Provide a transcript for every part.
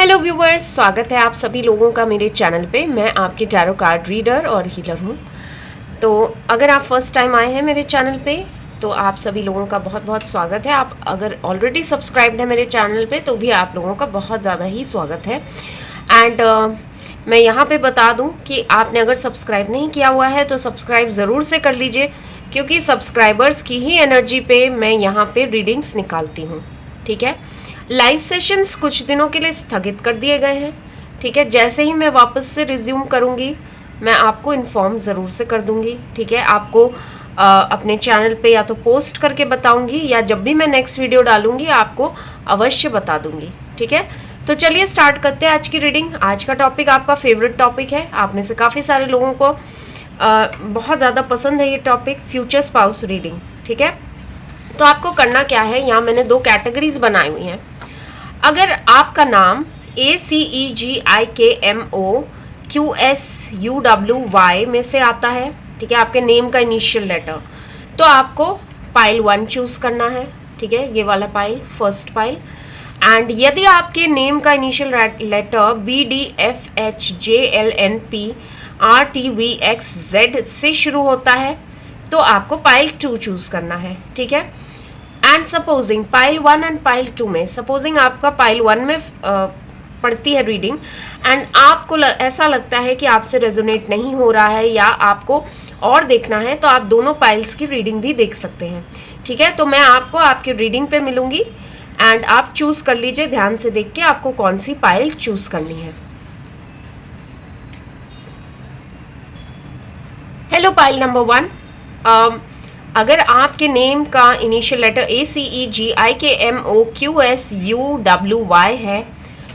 Hello viewers, स्वागत है आप सभी लोगों का मेरे चैनल पे। मैं आपकी टैरो कार्ड रीडर और हीलर हूँ। तो अगर आप फर्स्ट टाइम आए हैं मेरे चैनल पे तो आप सभी लोगों का बहुत बहुत स्वागत है। आप अगर ऑलरेडी सब्सक्राइब्ड है मेरे चैनल पे तो भी आप लोगों का बहुत ज़्यादा ही स्वागत है। एंड मैं यहाँ पे बता दूँ कि आपने अगर सब्सक्राइब नहीं किया हुआ है तो सब्सक्राइब ज़रूर से कर लीजिए, क्योंकि सब्सक्राइबर्स की ही एनर्जी पे मैं यहाँ पे रीडिंग्स निकालती हूँ। ठीक है, लाइव सेशंस कुछ दिनों के लिए स्थगित कर दिए गए हैं। ठीक है, जैसे ही मैं वापस से रिज्यूम करूँगी मैं आपको इन्फॉर्म ज़रूर से कर दूँगी। ठीक है, आपको अपने चैनल पे या तो पोस्ट करके बताऊँगी या जब भी मैं नेक्स्ट वीडियो डालूँगी आपको अवश्य बता दूँगी। ठीक है, तो चलिए स्टार्ट करते हैं आज की रीडिंग। आज का टॉपिक आपका फेवरेट टॉपिक है। आप में से काफ़ी सारे लोगों को बहुत ज़्यादा पसंद है ये टॉपिक, फ्यूचर स्पाउस रीडिंग। ठीक है, तो आपको करना क्या है, यहाँ मैंने दो कैटेगरीज बनाई हुई हैं। अगर आपका नाम ACEGIKMOQSUWY में से आता है, ठीक है, आपके नेम का इनिशियल लेटर, तो आपको पाइल 1 चूज करना है। ठीक है, ये वाला पाइल, फर्स्ट पाइल। एंड यदि आपके नेम का इनिशियल लेटर BDFHJLNPRTVXZ से शुरू होता है तो आपको पाइल 2 चूज करना है। ठीक है, and supposing pile 1 and pile 2 में, सपोजिंग आपका पाइल 1 में पढ़ती है रीडिंग एंड आपको ऐसा लगता है कि आपसे रेजोनेट नहीं हो रहा है या आपको और देखना है, तो आप दोनों पाइल्स की रीडिंग भी देख सकते हैं। ठीक है, तो मैं आपको आपकी रीडिंग पे मिलूंगी एंड आप चूज कर लीजिए ध्यान से देख के आपको कौन सी पाइल चूज करनी है। हेलो पाइल नंबर 1, अगर आपके नेम का इनिशियल लेटर ACEGIKMOQSUWY है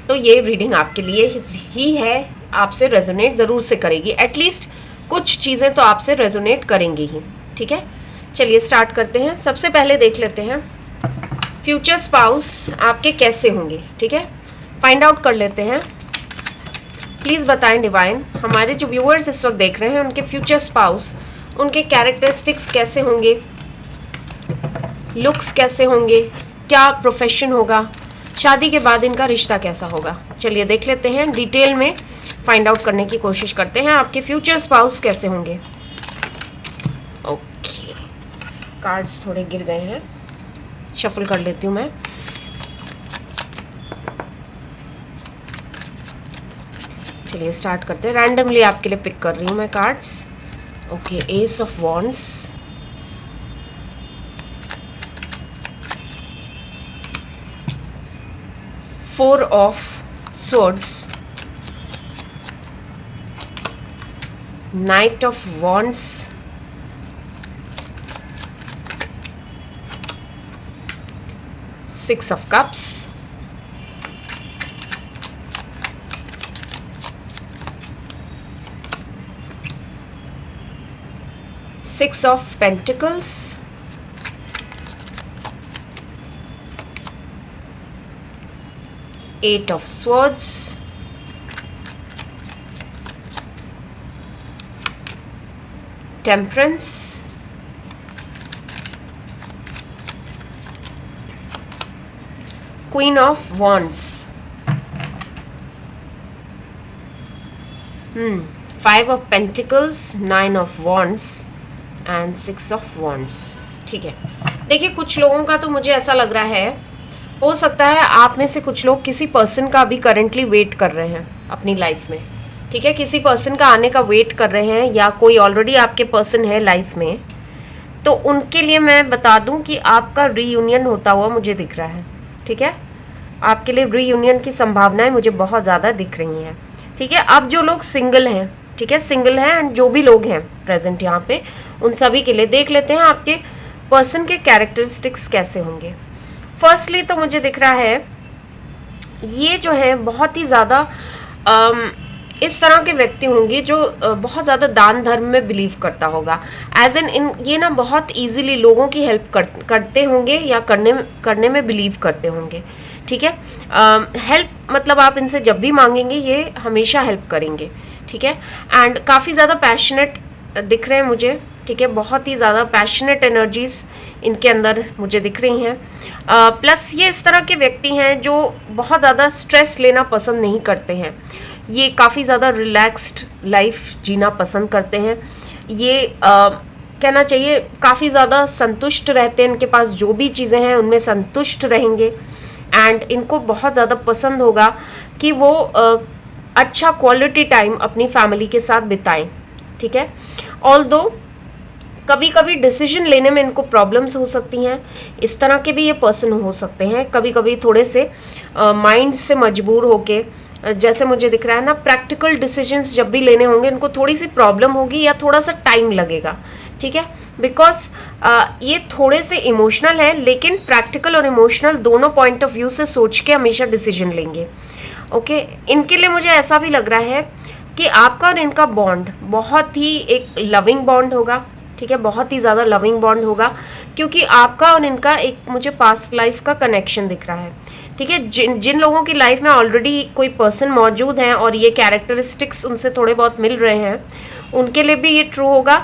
तो ये रीडिंग आपके लिए ही है, आपसे रेजोनेट ज़रूर से करेगी। एटलीस्ट कुछ चीज़ें तो आपसे रेजोनेट करेंगी ही। ठीक है, चलिए स्टार्ट करते हैं। सबसे पहले देख लेते हैं फ्यूचर स्पाउस आपके कैसे होंगे। ठीक है, फाइंड आउट कर लेते हैं। प्लीज़ बताएं डिवाइन, हमारे जो व्यूअर्स इस वक्त देख रहे हैं उनके फ्यूचर स्पाउस, उनके कैरेक्टरिस्टिक्स कैसे होंगे, लुक्स कैसे होंगे, क्या प्रोफेशन होगा, शादी के बाद इनका रिश्ता कैसा होगा। चलिए देख लेते हैं, डिटेल में फाइंड आउट करने की कोशिश करते हैं आपके फ्यूचर स्पाउस कैसे होंगे। ओके, कार्ड्स थोड़े गिर गए हैं, शफल कर लेती हूँ मैं। चलिए स्टार्ट करते हैं। रैंडमली आपके लिए पिक कर रही हूँ मैं cards. Okay, ace of wands, four of swords, knight of wands, six of cups, six of pentacles, eight of swords, temperance, queen of wands, five of pentacles, nine of wands and six of wands. ठीक है, देखिए कुछ लोगों का तो मुझे ऐसा लग रहा है, हो सकता है आप में से कुछ लोग किसी पर्सन का अभी करंटली वेट कर रहे हैं अपनी लाइफ में। ठीक है, किसी पर्सन का आने का वेट कर रहे हैं या कोई ऑलरेडी आपके पर्सन है लाइफ में, तो उनके लिए मैं बता दूं कि आपका रीयूनियन होता हुआ मुझे दिख रहा है। ठीक है, आपके लिए रीयूनियन की संभावनाएं मुझे बहुत ज़्यादा दिख रही हैं। ठीक है, अब जो लोग सिंगल हैं, ठीक है, सिंगल हैं एंड जो भी लोग हैं प्रेजेंट यहाँ पे, उन सभी के लिए देख लेते हैं आपके पर्सन के कैरेक्टरिस्टिक्स कैसे होंगे। फर्स्टली तो मुझे दिख रहा है ये जो है बहुत ही ज़्यादा इस तरह के व्यक्ति होंगे जो बहुत ज़्यादा दान धर्म में बिलीव करता होगा। एज इन ये ना बहुत इजीली लोगों की हेल्प करते होंगे या करने में बिलीव करते होंगे। ठीक है, हेल्प मतलब आप इनसे जब भी मांगेंगे ये हमेशा हेल्प करेंगे। ठीक है, एंड काफ़ी ज़्यादा पैशनेट दिख रहे हैं मुझे। ठीक है, बहुत ही ज़्यादा पैशनेट एनर्जीज इनके अंदर मुझे दिख रही हैं। प्लस ये इस तरह के व्यक्ति हैं जो बहुत ज़्यादा स्ट्रेस लेना पसंद नहीं करते हैं। ये काफ़ी ज़्यादा रिलैक्स्ड लाइफ जीना पसंद करते हैं। ये कहना चाहिए काफ़ी ज़्यादा संतुष्ट रहते हैं, इनके पास जो भी चीज़ें हैं उनमें संतुष्ट रहेंगे। एंड इनको बहुत ज़्यादा पसंद होगा कि वो अच्छा क्वालिटी टाइम अपनी फैमिली के साथ बिताएं, ठीक है। ऑल्दो कभी कभी डिसीजन लेने में इनको प्रॉब्लम्स हो सकती हैं, इस तरह के भी ये पर्सन हो सकते हैं। कभी कभी थोड़े से माइंड से मजबूर होके, जैसे मुझे दिख रहा है ना, प्रैक्टिकल डिसीजंस जब भी लेने होंगे इनको थोड़ी सी प्रॉब्लम होगी या थोड़ा सा टाइम लगेगा, ठीक है। बिकॉज ये थोड़े से इमोशनल है, लेकिन प्रैक्टिकल और इमोशनल दोनों पॉइंट ऑफ व्यू से सोच के हमेशा डिसीजन लेंगे, ओके। इनके लिए मुझे ऐसा भी लग रहा है कि आपका और इनका बॉन्ड बहुत ही एक लविंग बॉन्ड होगा, ठीक है, बहुत ही ज़्यादा लविंग बॉन्ड होगा, क्योंकि आपका और इनका एक मुझे पास्ट लाइफ का कनेक्शन दिख रहा है, ठीक है। जिन लोगों की लाइफ में ऑलरेडी कोई पर्सन मौजूद हैं और ये कैरेक्टरिस्टिक्स उनसे थोड़े बहुत मिल रहे हैं, उनके लिए भी ये ट्रू होगा।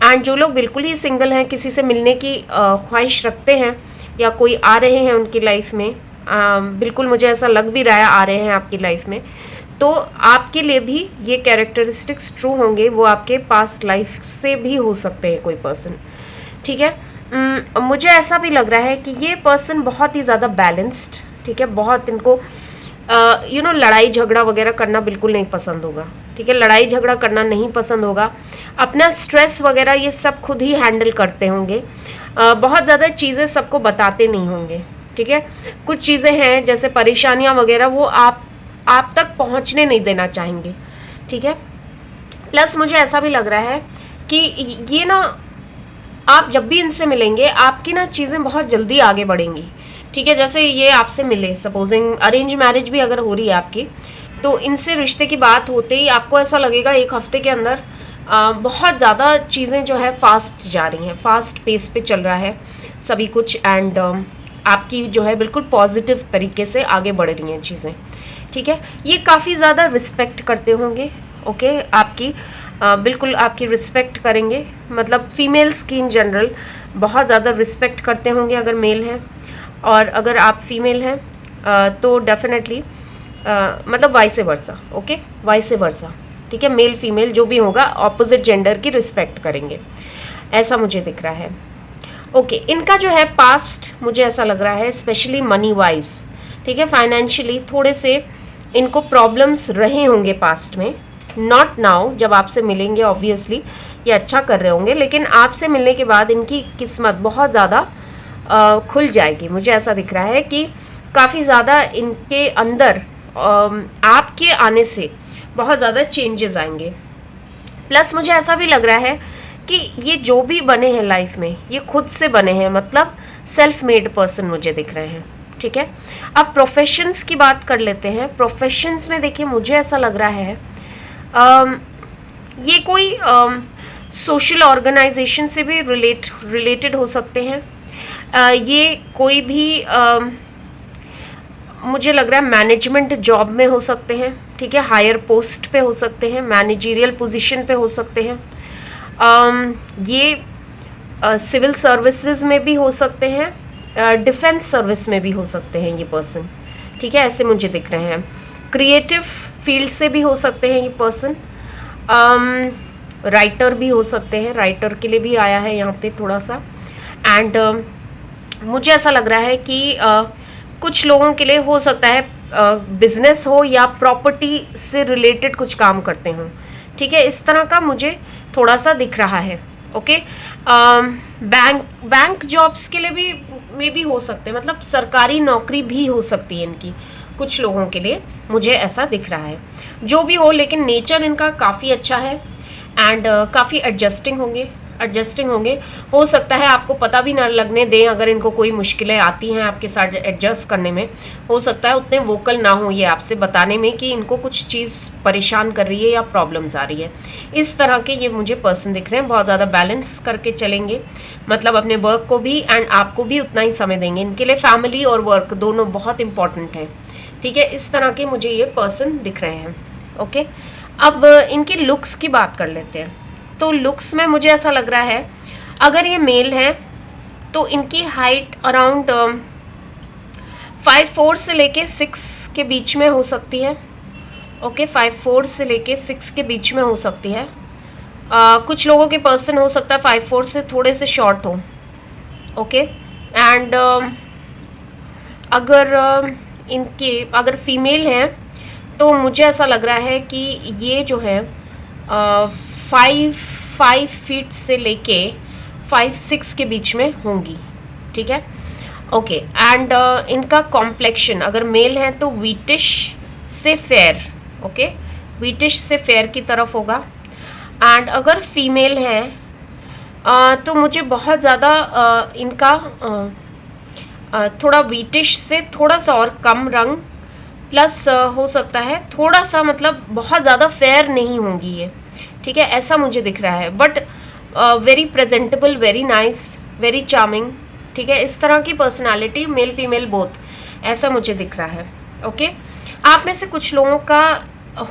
एंड जो लोग बिल्कुल ही सिंगल हैं, किसी से मिलने की ख्वाहिश रखते हैं या कोई आ रहे हैं उनकी लाइफ में, बिल्कुल मुझे ऐसा लग भी रहा है आ रहे हैं आपकी लाइफ में, तो आपके लिए भी ये कैरेक्टरिस्टिक्स ट्रू होंगे। वो आपके पास्ट लाइफ से भी हो सकते हैं कोई पर्सन, ठीक है। मुझे ऐसा भी लग रहा है कि ये पर्सन बहुत ही ज़्यादा बैलेंस्ड, ठीक है, बहुत इनको लड़ाई झगड़ा वगैरह करना बिल्कुल नहीं पसंद होगा, ठीक है। लड़ाई झगड़ा करना नहीं पसंद होगा, अपना स्ट्रेस वगैरह ये सब खुद ही हैंडल करते होंगे। बहुत ज़्यादा चीज़ें सबको बताते नहीं होंगे, ठीक है। कुछ चीज़ें हैं जैसे परेशानियाँ वगैरह, वो आप तक पहुंचने नहीं देना चाहेंगे, ठीक है। प्लस मुझे ऐसा भी लग रहा है कि ये ना, आप जब भी इनसे मिलेंगे आपकी ना चीज़ें बहुत जल्दी आगे बढ़ेंगी, ठीक है। जैसे ये आपसे मिले, सपोजिंग अरेंज मैरिज भी अगर हो रही है आपकी, तो इनसे रिश्ते की बात होते ही आपको ऐसा लगेगा एक हफ्ते के अंदर बहुत ज़्यादा चीज़ें जो है फास्ट जा रही हैं, फास्ट पेस पे चल रहा है सभी कुछ। एंड आपकी जो है बिल्कुल पॉजिटिव तरीके से आगे बढ़ रही हैं चीज़ें, ठीक है। ये काफ़ी ज़्यादा रिस्पेक्ट करते होंगे, ओके, आपकी बिल्कुल आपकी रिस्पेक्ट करेंगे। मतलब फीमेल्स की इन जनरल बहुत ज़्यादा रिस्पेक्ट करते होंगे अगर मेल हैं, और अगर आप फीमेल हैं तो डेफिनेटली मतलब vice versa, okay, vice versa, ठीक है। मेल फीमेल जो भी होगा ऑपोजिट जेंडर की रिस्पेक्ट करेंगे, ऐसा मुझे दिख रहा है, ओके। इनका जो है पास्ट मुझे ऐसा लग रहा है स्पेशली मनी वाइज, ठीक है, फाइनेंशियली थोड़े से इनको प्रॉब्लम्स रहे होंगे पास्ट में, नॉट नाउ। जब आपसे मिलेंगे ऑब्वियसली ये अच्छा कर रहे होंगे, लेकिन आपसे मिलने के बाद इनकी किस्मत बहुत ज़्यादा खुल जाएगी। मुझे ऐसा दिख रहा है कि काफ़ी ज़्यादा इनके अंदर आपके आने से बहुत ज़्यादा चेंजेस आएंगे। प्लस मुझे ऐसा भी लग रहा है कि ये जो भी बने हैं लाइफ में ये खुद से बने हैं, मतलब सेल्फ मेड पर्सन मुझे दिख रहे हैं, ठीक है। अब प्रोफेशंस की बात कर लेते हैं। प्रोफेशंस में देखिए मुझे ऐसा लग रहा है ये कोई सोशल ऑर्गेनाइजेशन से भी रिलेटेड हो सकते हैं। ये कोई भी मुझे लग रहा है मैनेजमेंट जॉब में हो सकते हैं, ठीक है, हायर पोस्ट पे हो सकते हैं, मैनेजरियल पोजीशन पे हो सकते हैं। ये सिविल सर्विसेज में भी हो सकते हैं, डिफेंस सर्विस में भी हो सकते हैं ये पर्सन, ठीक है, ऐसे मुझे दिख रहे हैं। क्रिएटिव फील्ड से भी हो सकते हैं ये पर्सन। राइटर भी हो सकते हैं, राइटर के लिए भी आया है यहाँ पे थोड़ा सा। एंड मुझे ऐसा लग रहा है कि कुछ लोगों के लिए हो सकता है बिजनेस हो या प्रॉपर्टी से रिलेटेड कुछ काम करते हों, ठीक है, इस तरह का मुझे थोड़ा सा दिख रहा है, ओके। बैंक जॉब्स के लिए भी हो सकते हैं, मतलब सरकारी नौकरी भी हो सकती है इनकी कुछ लोगों के लिए, मुझे ऐसा दिख रहा है। जो भी हो, लेकिन नेचर इनका काफ़ी अच्छा है एंड काफ़ी एडजस्टिंग होंगे। हो सकता है आपको पता भी ना लगने दें अगर इनको कोई मुश्किलें आती हैं आपके साथ एडजस्ट करने में। हो सकता है उतने वोकल ना हो ये आपसे बताने में कि इनको कुछ चीज़ परेशान कर रही है या प्रॉब्लम्स आ रही है। इस तरह के ये मुझे पर्सन दिख रहे हैं, बहुत ज़्यादा बैलेंस करके चलेंगे, मतलब अपने वर्क को भी एंड आपको भी उतना ही समय देंगे। इनके लिए फैमिली और वर्क दोनों बहुत इंपॉर्टेंट है, ठीक है। इस तरह के मुझे ये पर्सन दिख रहे हैं, ओके। अब इनके लुक्स की बात कर लेते हैं। तो लुक्स में मुझे ऐसा लग रहा है अगर ये मेल है तो इनकी हाइट अराउंड 5'4" से लेके 6 के बीच में हो सकती है। ओके, 5'4" से लेके 6 के बीच में हो सकती है। कुछ लोगों के पर्सन हो सकता है 5'4" से थोड़े से शॉर्ट हो। ओके, एंड अगर फीमेल हैं तो मुझे ऐसा लग रहा है कि ये जो है 5 फीट से लेके 5'6" के बीच में होंगी। ठीक है, ओके। एंड इनका कॉम्प्लेक्शन अगर मेल है तो वीटिश से फेयर, ओके, वीटिश से फेयर की तरफ होगा। एंड अगर फीमेल है तो मुझे बहुत ज़्यादा इनका थोड़ा वीटिश से थोड़ा सा और कम रंग प्लस हो सकता है थोड़ा सा, मतलब बहुत ज़्यादा फेयर नहीं होंगी ये। ठीक है, ऐसा मुझे दिख रहा है, but very presentable, very nice, very charming. ठीक है, इस तरह की पर्सनालिटी मेल फीमेल बोथ, ऐसा मुझे दिख रहा है। ओके, आप में से कुछ लोगों का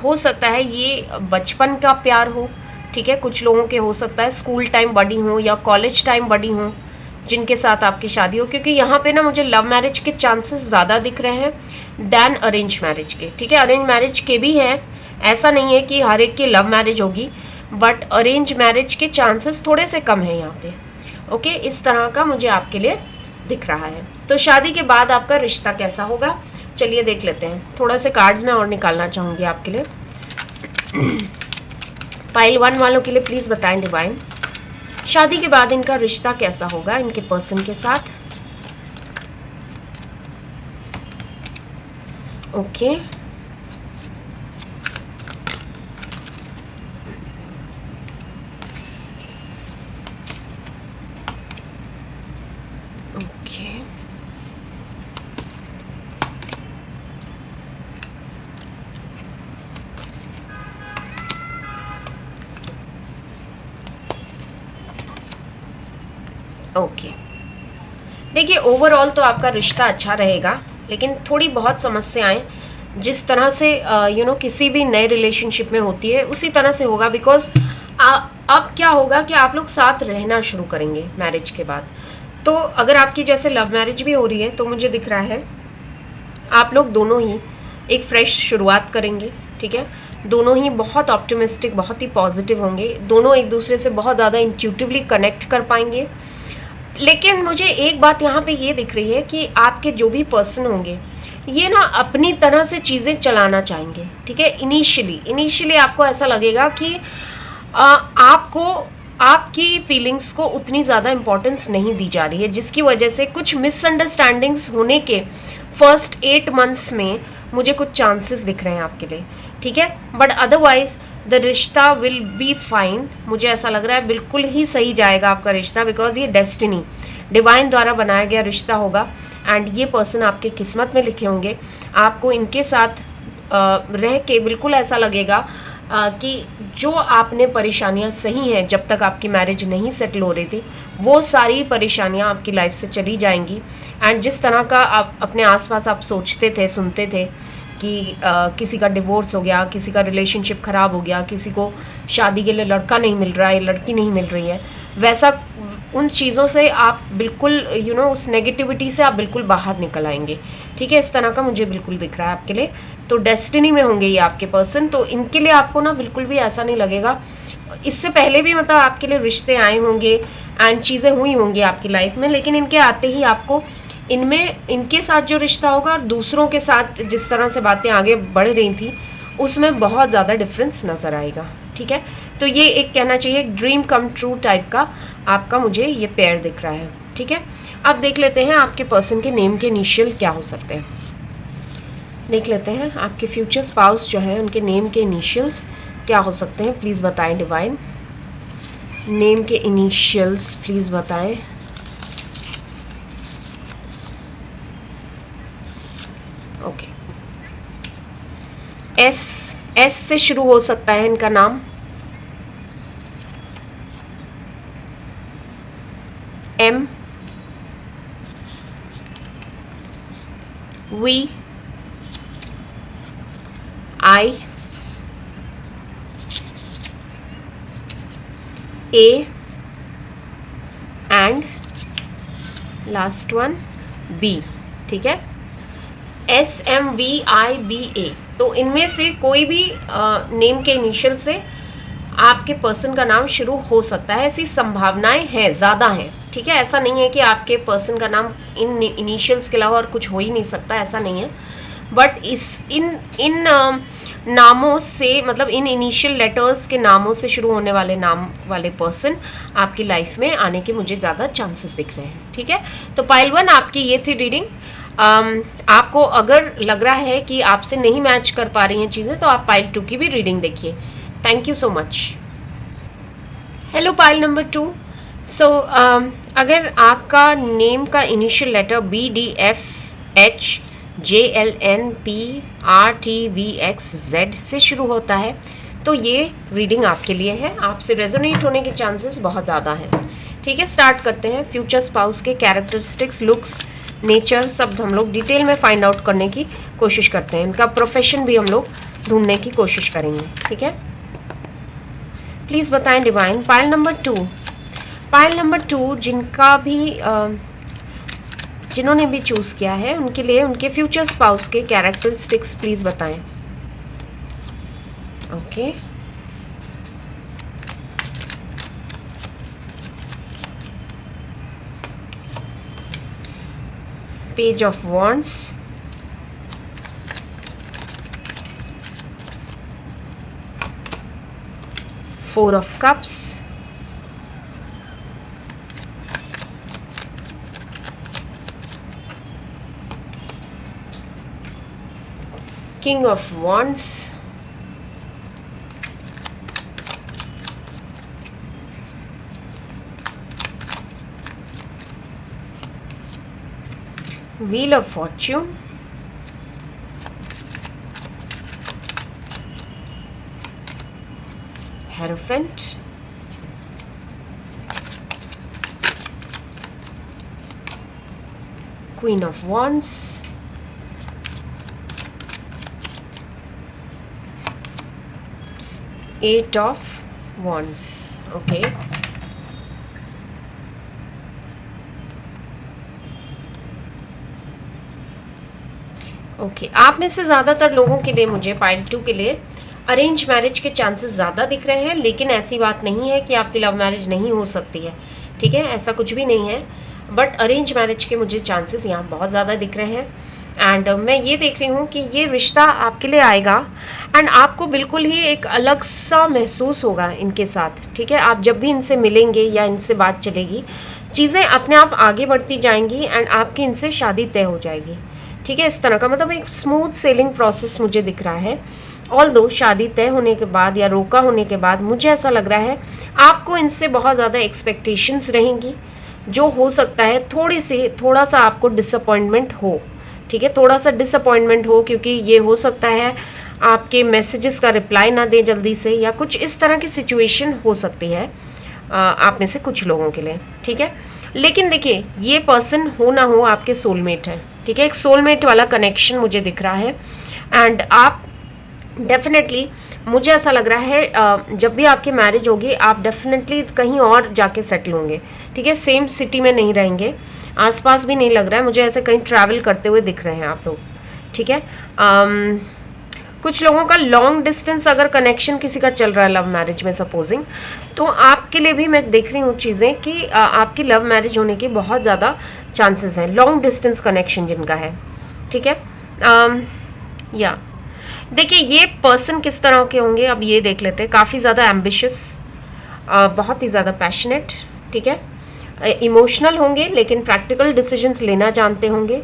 हो सकता है ये बचपन का प्यार हो। ठीक है, कुछ लोगों के हो सकता है स्कूल टाइम बडी हो या कॉलेज टाइम बडी हो जिनके साथ आपकी शादी हो, क्योंकि यहाँ पे ना मुझे लव मैरिज के चांसेस ज़्यादा दिख रहे हैं दैन अरेंज मैरिज के। ठीक है, अरेंज मैरिज के भी हैं, ऐसा नहीं है कि हर एक की लव मैरिज होगी, बट अरेंज मैरिज के चांसेस थोड़े से कम हैं यहाँ पे। ओके, इस तरह का मुझे आपके लिए दिख रहा है। तो शादी के बाद आपका रिश्ता कैसा होगा, चलिए देख लेते हैं। थोड़ा से कार्ड्स मैं और निकालना चाहूँगी आपके लिए। पाइल 1 वालों के लिए प्लीज़ बताएं डिवाइन, शादी के बाद इनका रिश्ता कैसा होगा इनके पर्सन के साथ। Okay, okay, okay. देखिए, ओवरऑल तो आपका रिश्ता अच्छा रहेगा, लेकिन थोड़ी बहुत समस्याएं जिस तरह से किसी भी नए रिलेशनशिप में होती है उसी तरह से होगा। बिकॉज अब क्या होगा कि आप लोग साथ रहना शुरू करेंगे मैरिज के बाद। तो अगर आपकी जैसे लव मैरिज भी हो रही है तो मुझे दिख रहा है आप लोग दोनों ही एक फ्रेश शुरुआत करेंगे। ठीक है, दोनों ही बहुत ऑप्टिमिस्टिक, बहुत ही पॉजिटिव होंगे, दोनों एक दूसरे से बहुत ज़्यादा इंट्यूटिवली कनेक्ट कर पाएंगे। लेकिन मुझे एक बात यहाँ पे ये दिख रही है कि आपके जो भी पर्सन होंगे ये ना अपनी तरह से चीज़ें चलाना चाहेंगे। ठीक है, इनिशियली आपको ऐसा लगेगा कि आपको आपकी फीलिंग्स को उतनी ज़्यादा इम्पोर्टेंस नहीं दी जा रही है, जिसकी वजह से कुछ मिसअंडरस्टैंडिंग्स होने के फर्स्ट 8 मंथ्स में मुझे कुछ चांसेस दिख रहे हैं आपके लिए। ठीक है, बट अदरवाइज द रिश्ता विल बी फाइन। मुझे ऐसा लग रहा है बिल्कुल ही सही जाएगा आपका रिश्ता, बिकॉज ये डेस्टिनी, डिवाइन द्वारा बनाया गया रिश्ता होगा। एंड ये पर्सन आपके किस्मत में लिखे होंगे। आपको इनके साथ रह के बिल्कुल ऐसा लगेगा कि जो आपने परेशानियां सही हैं जब तक आपकी मैरिज नहीं सेटल हो रही थी, वो सारी परेशानियां आपकी लाइफ से चली जाएंगी। एंड जिस तरह का आप अपने आसपास आप सोचते थे, सुनते थे कि किसी का डिवोर्स हो गया, किसी का रिलेशनशिप ख़राब हो गया, किसी को शादी के लिए लड़का नहीं मिल रहा है, लड़की नहीं मिल रही है, वैसा उन चीज़ों से आप बिल्कुल उस नेगेटिविटी से आप बिल्कुल बाहर निकल आएंगे। ठीक है, इस तरह का मुझे बिल्कुल दिख रहा है आपके लिए। तो डेस्टिनी में होंगे ये आपके पर्सन, तो इनके लिए आपको ना बिल्कुल भी ऐसा नहीं लगेगा। इससे पहले भी मतलब आपके लिए रिश्ते आए होंगे एंड चीज़ें हुई होंगी आपकी लाइफ में, लेकिन इनके आते ही आपको इनके साथ जो रिश्ता होगा और दूसरों के साथ जिस तरह से बातें आगे बढ़ रही थी उसमें बहुत ज़्यादा डिफरेंस नज़र आएगा। ठीक है, तो ये एक कहना चाहिए ड्रीम कम ट्रू टाइप का आपका मुझे ये पेयर दिख रहा है। ठीक है, अब देख लेते हैं आपके पर्सन के नेम के इनिशियल क्या हो सकते हैं। देख लेते हैं आपके फ्यूचर स्पाउस जो है उनके नेम के इनिशियल्स क्या हो सकते हैं, प्लीज़ बताएं डिवाइन। नेम के इनिशियल्स प्लीज़ बताएं। ओके, एस से शुरू हो सकता है इनका नाम। M, V, I, A, and last one B, ठीक है, SMVIBA। तो इनमें से कोई भी नेम के इनिशियल से आपके पर्सन का नाम शुरू हो सकता है, ऐसी संभावनाएं हैं, ज़्यादा हैं, ठीक है। ऐसा नहीं है कि आपके पर्सन का नाम इन इनिशियल्स के अलावा और कुछ हो ही नहीं सकता, ऐसा नहीं है। बट इन नामों से, मतलब इन इनिशियल लेटर्स के नामों से शुरू होने वाले नाम वाले पर्सन आपकी लाइफ में आने के मुझे ज़्यादा चांसेस दिख रहे हैं, ठीक है। तो पाइल 1 आपकी ये थी रीडिंग। आपको अगर लग रहा है कि आपसे नहीं मैच कर पा रही हैं चीज़ें, तो आप पाइल 2 की भी रीडिंग देखिए। Thank you so much. Hello pile number 2। सो अगर आपका नेम का इनिशियल लेटर BDFHJLNPRTVXZ से शुरू होता है, तो ये रीडिंग आपके लिए है। आपसे रेजोनेट होने के चांसेस बहुत ज़्यादा हैं, ठीक है। स्टार्ट करते हैं। फ्यूचर स्पाउस के कैरेक्टरिस्टिक्स, लुक्स, नेचर सब हम लोग डिटेल में फाइंड आउट करने की कोशिश करते हैं। इनका प्रोफेशन भी हम लोग ढूंढने की कोशिश करेंगे, ठीक है। प्लीज़ बताएं divine. Pile number 2, pile number 2 जिन्होंने भी चूज़ किया है उनके लिए उनके फ्यूचर स्पाउस के कैरेक्टरिस्टिक्स प्लीज़ बताएं। Okay, page of wands, Four of Cups, King of Wands, Wheel of Fortune, Hierophant, Queen of Wands, Eight of Wands। Okay, okay, आप में से ज़्यादातर लोगों के लिए, मुझे पाइल 2 के लिए अरेंज मैरिज के चांसेस ज़्यादा दिख रहे हैं, लेकिन ऐसी बात नहीं है कि आपकी लव मैरिज नहीं हो सकती है, ठीक है, ऐसा कुछ भी नहीं है। बट अरेंज मैरिज के मुझे चांसेस यहाँ बहुत ज़्यादा दिख रहे हैं। एंड मैं ये देख रही हूँ कि ये रिश्ता आपके लिए आएगा एंड आपको बिल्कुल ही एक अलग सा महसूस होगा इनके साथ, ठीक है। आप जब भी इनसे मिलेंगे या इनसे बात चलेगी, चीज़ें अपने आप आगे बढ़ती जाएंगी एंड आपकी इनसे शादी तय हो जाएगी, ठीक है। इस तरह का मतलब एक स्मूथ सेलिंग प्रोसेस मुझे दिख रहा है। ऑल्दो शादी तय होने के बाद या रोका होने के बाद मुझे ऐसा लग रहा है आपको इनसे बहुत ज़्यादा एक्सपेक्टेशंस रहेंगी, जो हो सकता है थोड़ा सा आपको डिसअपॉइंटमेंट हो, ठीक है, थोड़ा सा डिसअपॉइंटमेंट हो, क्योंकि ये हो सकता है आपके मैसेजेस का रिप्लाई ना दे जल्दी से, या कुछ इस तरह की सिचुएशन हो सकती है आप में से कुछ लोगों के लिए, ठीक है। लेकिन देखिए, ये पर्सन हो ना हो आपके सोलमेट है, ठीक है। एक सोलमेट वाला कनेक्शन मुझे दिख रहा है एंड आप डेफिनेटली, मुझे ऐसा लग रहा है जब भी आपकी मैरिज होगी आप डेफिनेटली कहीं और जाके सेटल होंगे, ठीक है। सेम सिटी में नहीं रहेंगे, आसपास भी नहीं लग रहा है मुझे, ऐसे कहीं ट्रैवल करते हुए दिख रहे हैं आप लोग, ठीक है। कुछ लोगों का लॉन्ग डिस्टेंस अगर कनेक्शन किसी का चल रहा है लव मैरिज में सपोजिंग, तो आपके लिए भी मैं देख रही हूँ चीज़ें कि आपकी लव मैरिज होने की बहुत ज़्यादा चांसेस हैं, लॉन्ग डिस्टेंस कनेक्शन जिनका है, ठीक है। या देखिए, ये पर्सन किस तरह के होंगे अब ये देख लेते हैं। काफ़ी ज़्यादा एम्बिशियस, बहुत ही ज़्यादा पैशनेट, ठीक है, इमोशनल होंगे, लेकिन प्रैक्टिकल डिसीजंस लेना जानते होंगे।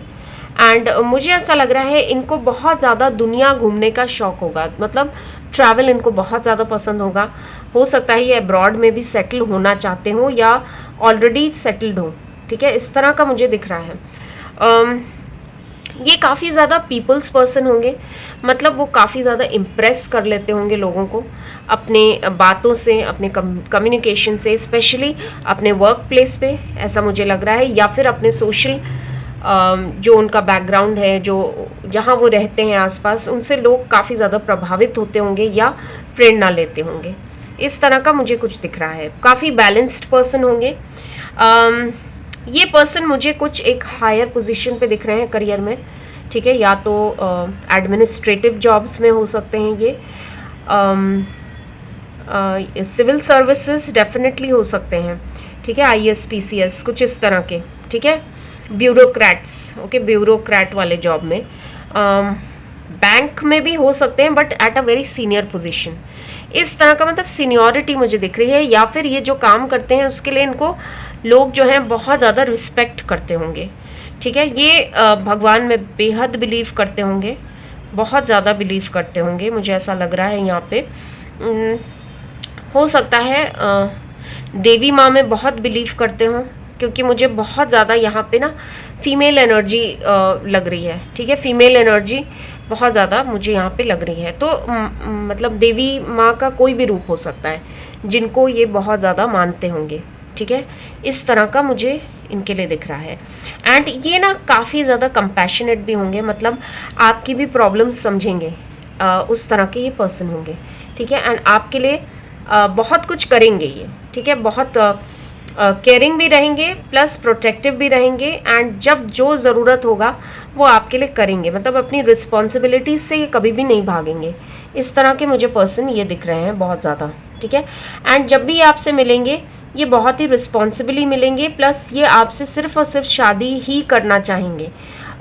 एंड मुझे ऐसा लग रहा है इनको बहुत ज़्यादा दुनिया घूमने का शौक़ होगा, मतलब ट्रैवल इनको बहुत ज़्यादा पसंद होगा। हो सकता है ये अब्रॉड में भी सेटल होना चाहते हों या ऑलरेडी सेटल्ड हों, ठीक है, इस तरह का मुझे दिख रहा है। ये काफ़ी ज़्यादा पीपल्स पर्सन होंगे, मतलब वो काफ़ी ज़्यादा इम्प्रेस कर लेते होंगे लोगों को अपने बातों से, अपने कम्युनिकेशन से, स्पेशली अपने वर्क प्लेस पे, ऐसा मुझे लग रहा है, या फिर अपने सोशल जो उनका बैकग्राउंड है, जो जहाँ वो रहते हैं आसपास, उनसे लोग काफ़ी ज़्यादा प्रभावित होते होंगे या प्रेरणा लेते होंगे। इस तरह का मुझे कुछ दिख रहा है। काफ़ी बैलेंस्ड पर्सन होंगे, ये पर्सन मुझे कुछ एक हायर पोजीशन पे दिख रहे हैं करियर में, ठीक है, या तो एडमिनिस्ट्रेटिव जॉब्स में हो सकते हैं ये, सिविल सर्विसेज डेफिनेटली हो सकते हैं, ठीक है, IAS PCS कुछ इस तरह के, ठीक है, ब्यूरोक्रेट्स, ओके, ब्यूरोक्रेट वाले जॉब में, बैंक में भी हो सकते हैं but at a very senior position, इस तरह का मतलब सीनियरिटी मुझे दिख रही है, या फिर ये जो काम करते हैं उसके लिए इनको लोग जो हैं बहुत ज़्यादा रिस्पेक्ट करते होंगे, ठीक है, ये भगवान में बेहद बिलीव करते होंगे, बहुत ज़्यादा बिलीव करते होंगे, मुझे ऐसा लग रहा है यहाँ पे। हो सकता है देवी माँ में बहुत बिलीव करते हों, क्योंकि मुझे बहुत ज़्यादा यहाँ पे ना फीमेल एनर्जी लग रही है, ठीक है, फीमेल एनर्जी बहुत ज़्यादा मुझे यहाँ पे लग रही है। तो मतलब देवी माँ का कोई भी रूप हो सकता है जिनको ये बहुत ज़्यादा मानते होंगे, ठीक है, इस तरह का मुझे इनके लिए दिख रहा है। एंड ये ना काफ़ी ज़्यादा कंपैशनेट भी होंगे, मतलब आपकी भी प्रॉब्लम्स समझेंगे, उस तरह के ये पर्सन होंगे, ठीक है, एंड आपके लिए बहुत कुछ करेंगे ये, ठीक है, बहुत केयरिंग भी रहेंगे प्लस प्रोटेक्टिव भी रहेंगे, एंड जब जो ज़रूरत होगा वो आपके लिए करेंगे, मतलब अपनी रिस्पॉन्सिबिलिटीज से ये कभी भी नहीं भागेंगे, इस तरह के मुझे पर्सन ये दिख रहे हैं बहुत ज़्यादा, ठीक है। एंड जब भी आपसे मिलेंगे ये बहुत ही रिस्पॉन्सिबली मिलेंगे, प्लस ये आपसे सिर्फ और सिर्फ शादी ही करना चाहेंगे,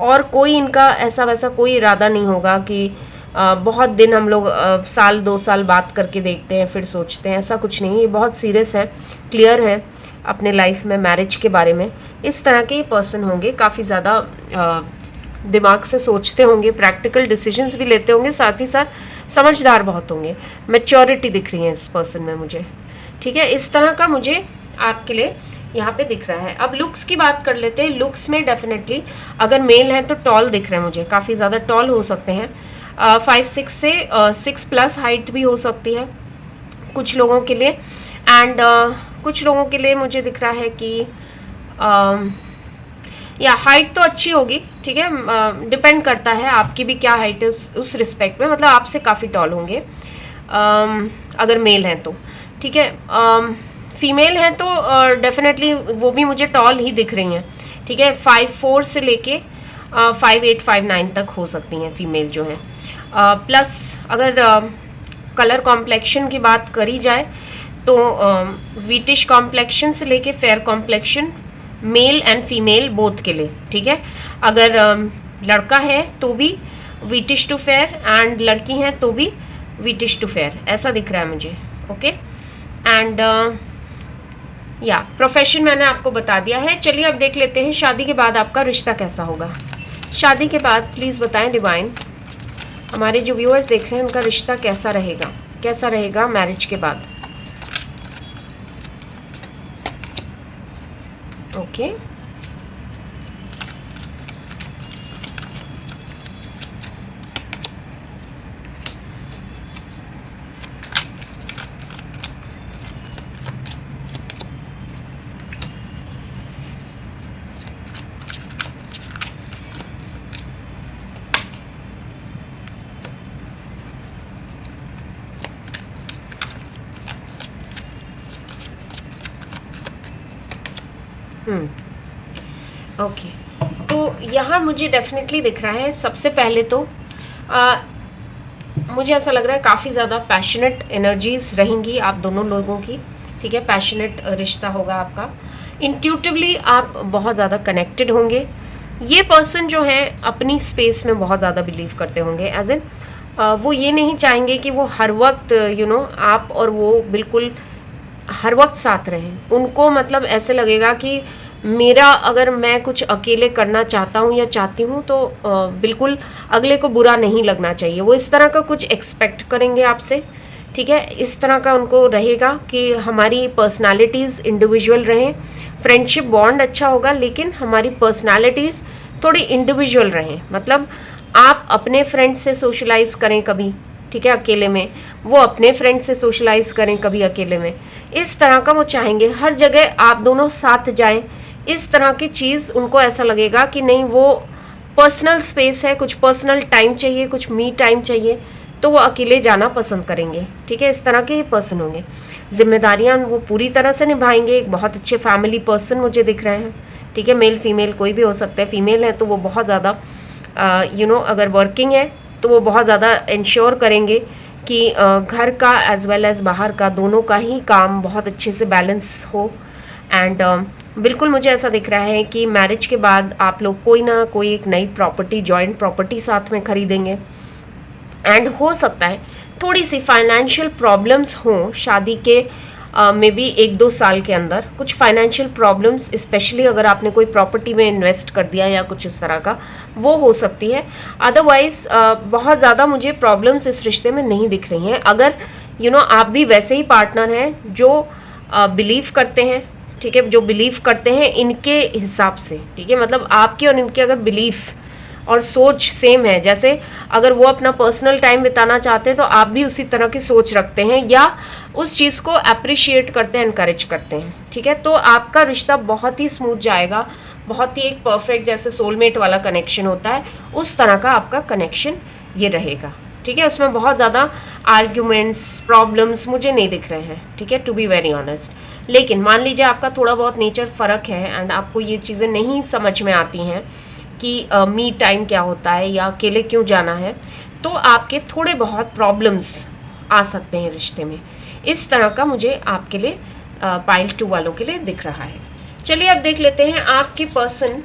और कोई इनका ऐसा वैसा कोई इरादा नहीं होगा कि बहुत दिन हम लोग साल 2 साल बात करके देखते हैं फिर सोचते हैं, ऐसा कुछ नहीं, ये बहुत सीरियस है, क्लियर है अपने लाइफ में मैरिज के बारे में, इस तरह के ये पर्सन होंगे, काफ़ी ज़्यादा दिमाग से सोचते होंगे, प्रैक्टिकल डिसीजंस भी लेते होंगे, साथ ही साथ समझदार बहुत होंगे, मैच्योरिटी दिख रही है इस पर्सन में मुझे, ठीक है, इस तरह का मुझे आपके लिए यहाँ पे दिख रहा है। अब लुक्स की बात कर लेते हैं। लुक्स में डेफिनेटली अगर मेल हैं तो टॉल दिख रहे हैं मुझे, काफ़ी ज़्यादा टॉल हो सकते हैं, 5'6" से 6+ हाइट भी हो सकती है कुछ लोगों के लिए, एंड कुछ लोगों के लिए मुझे दिख रहा है कि या हाइट तो अच्छी होगी, ठीक है, डिपेंड करता है आपकी भी क्या हाइट है उस रिस्पेक्ट में, मतलब आपसे काफ़ी टॉल होंगे अगर मेल हैं तो, ठीक है। फीमेल हैं तो डेफिनेटली वो भी मुझे टॉल ही दिख रही हैं, ठीक है, 5'4" से लेके 5'8", 5'9" तक हो सकती हैं फीमेल जो हैं। प्लस अगर कलर कॉम्प्लेक्शन की बात करी जाए तो वीटिश कॉम्प्लेक्शन से लेके fair complexion male and female both के लिए, ठीक है। अगर लड़का है तो भी वीटिश टू फेयर, एंड लड़की हैं तो भी वीटिश टू फेयर, ऐसा दिख रहा है मुझे, ओके। एंड या प्रोफेशन मैंने आपको बता दिया है। चलिए अब देख लेते हैं शादी के बाद आपका रिश्ता कैसा होगा। शादी के बाद प्लीज़ बताएं डिवाइन, हमारे जो व्यूअर्स देख रहे हैं उनका रिश्ता कैसा रहेगा मैरिज के बाद, ओके। ओके, तो यहाँ मुझे डेफिनेटली दिख रहा है, सबसे पहले तो मुझे ऐसा लग रहा है काफ़ी ज़्यादा पैशनेट एनर्जीज रहेंगी आप दोनों लोगों की, ठीक है, पैशनेट रिश्ता होगा आपका, इंट्यूटिवली आप बहुत ज़्यादा कनेक्टेड होंगे। ये पर्सन जो है अपनी स्पेस में बहुत ज़्यादा बिलीव करते होंगे, एज इन वो ये नहीं चाहेंगे कि वो हर वक्त आप और वो बिल्कुल हर वक्त साथ रहें। उनको मतलब ऐसे लगेगा कि मेरा अगर मैं कुछ अकेले करना चाहता हूँ या चाहती हूँ तो बिल्कुल अगले को बुरा नहीं लगना चाहिए, वो इस तरह का कुछ एक्सपेक्ट करेंगे आपसे, ठीक है। इस तरह का उनको रहेगा कि हमारी पर्सनालिटीज़ इंडिविजुअल रहें, फ्रेंडशिप बॉन्ड अच्छा होगा लेकिन हमारी पर्सनालिटीज़ थोड़ी इंडिविजुअल रहें, मतलब आप अपने फ्रेंड्स से सोशलाइज करें कभी, ठीक है, अकेले में, वो अपने फ्रेंड से सोशलाइज करें कभी अकेले में, इस तरह का वो चाहेंगे। हर जगह आप दोनों साथ जाएं, इस तरह की चीज़ उनको ऐसा लगेगा कि नहीं, वो पर्सनल स्पेस है, कुछ पर्सनल टाइम चाहिए, कुछ मी टाइम चाहिए, तो वो अकेले जाना पसंद करेंगे, ठीक है। इस तरह के पर्सन होंगे। जिम्मेदारियां वो पूरी तरह से निभाएंगे। एक बहुत अच्छे फैमिली पर्सन मुझे दिख रहे हैं, ठीक है। मेल फीमेल कोई भी हो सकता है। फीमेल है तो वो बहुत ज़्यादा अगर वर्किंग है तो वो बहुत ज़्यादा इंश्योर करेंगे कि घर का एज वेल एज़ बाहर का दोनों का ही काम बहुत अच्छे से बैलेंस हो। एंड बिल्कुल मुझे ऐसा दिख रहा है कि मैरिज के बाद आप लोग कोई ना कोई एक नई प्रॉपर्टी, जॉइंट प्रॉपर्टी साथ में खरीदेंगे। एंड हो सकता है थोड़ी सी फाइनेंशियल प्रॉब्लम्स हों शादी के मे बी 1-2 साल के अंदर। कुछ फाइनेंशियल प्रॉब्लम्स, स्पेशली अगर आपने कोई प्रॉपर्टी में इन्वेस्ट कर दिया या कुछ इस तरह का, वो हो सकती है। अदरवाइज बहुत ज़्यादा मुझे प्रॉब्लम्स इस रिश्ते में नहीं दिख रही हैं। अगर आप भी वैसे ही पार्टनर हैं जो बिलीव करते हैं, ठीक है, जो बिलीव करते हैं इनके हिसाब से, ठीक है, मतलब आपकी और इनके अगर बिलीफ और सोच सेम है, जैसे अगर वो अपना पर्सनल टाइम बिताना चाहते हैं तो आप भी उसी तरह की सोच रखते हैं या उस चीज़ को अप्रिशिएट करते हैं, इनकरेज करते हैं, ठीक है, तो आपका रिश्ता बहुत ही स्मूथ जाएगा। बहुत ही एक परफेक्ट, जैसे सोलमेट वाला कनेक्शन होता है उस तरह का आपका कनेक्शन ये रहेगा, ठीक है। उसमें बहुत ज़्यादा आर्ग्यूमेंट्स, प्रॉब्लम्स मुझे नहीं दिख रहे हैं, ठीक है, टू बी वेरी ऑनेस्ट। लेकिन मान लीजिए आपका थोड़ा बहुत नेचर फ़र्क है एंड आपको ये चीज़ें नहीं समझ में आती हैं कि मी टाइम क्या होता है या अकेले क्यों जाना है, तो आपके थोड़े बहुत प्रॉब्लम्स आ सकते हैं रिश्ते में। इस तरह का मुझे आपके लिए पाइल 2 वालों के लिए दिख रहा है। चलिए अब देख लेते हैं आपके पर्सन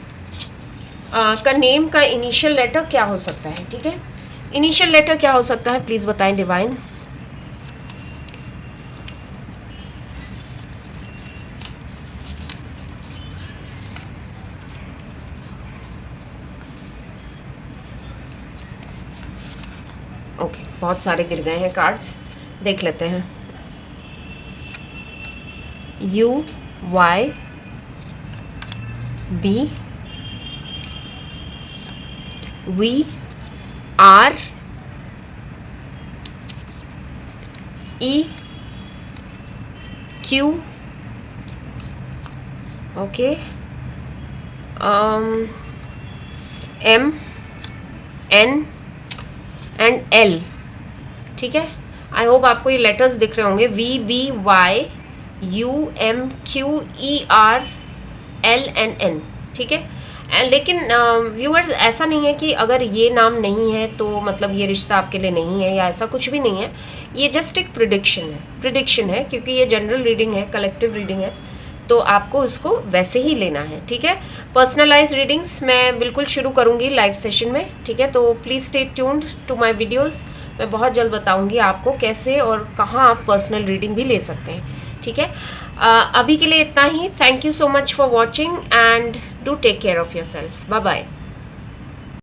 का नेम का इनिशियल लेटर क्या हो सकता है, ठीक है। इनिशियल लेटर क्या हो सकता है, प्लीज़ बताएं डिवाइन। ओके, बहुत सारे गिर गए हैं कार्ड्स, देख लेते हैं। UYB VREQ, okay, MN and L, ठीक है। आई होप आपको ये लेटर्स दिख रहे होंगे, VBYUMQERLNN, ठीक है। लेकिन व्यूअर्स ऐसा नहीं है कि अगर ये नाम नहीं है तो मतलब ये रिश्ता आपके लिए नहीं है, या ऐसा कुछ भी नहीं है। ये जस्ट एक प्रिडिक्शन है क्योंकि ये जनरल रीडिंग है, कलेक्टिव रीडिंग है, तो आपको उसको वैसे ही लेना है, ठीक है। पर्सनलाइज रीडिंग्स मैं बिल्कुल शुरू करूँगी लाइव सेशन में, ठीक है, तो please stay tuned to my videos. मैं बहुत जल्द बताऊँगी आपको कैसे और कहाँ आप पर्सनल रीडिंग भी ले सकते हैं, ठीक है। अभी के लिए इतना ही। Thank you so much for watching and do take care of yourself. Bye bye.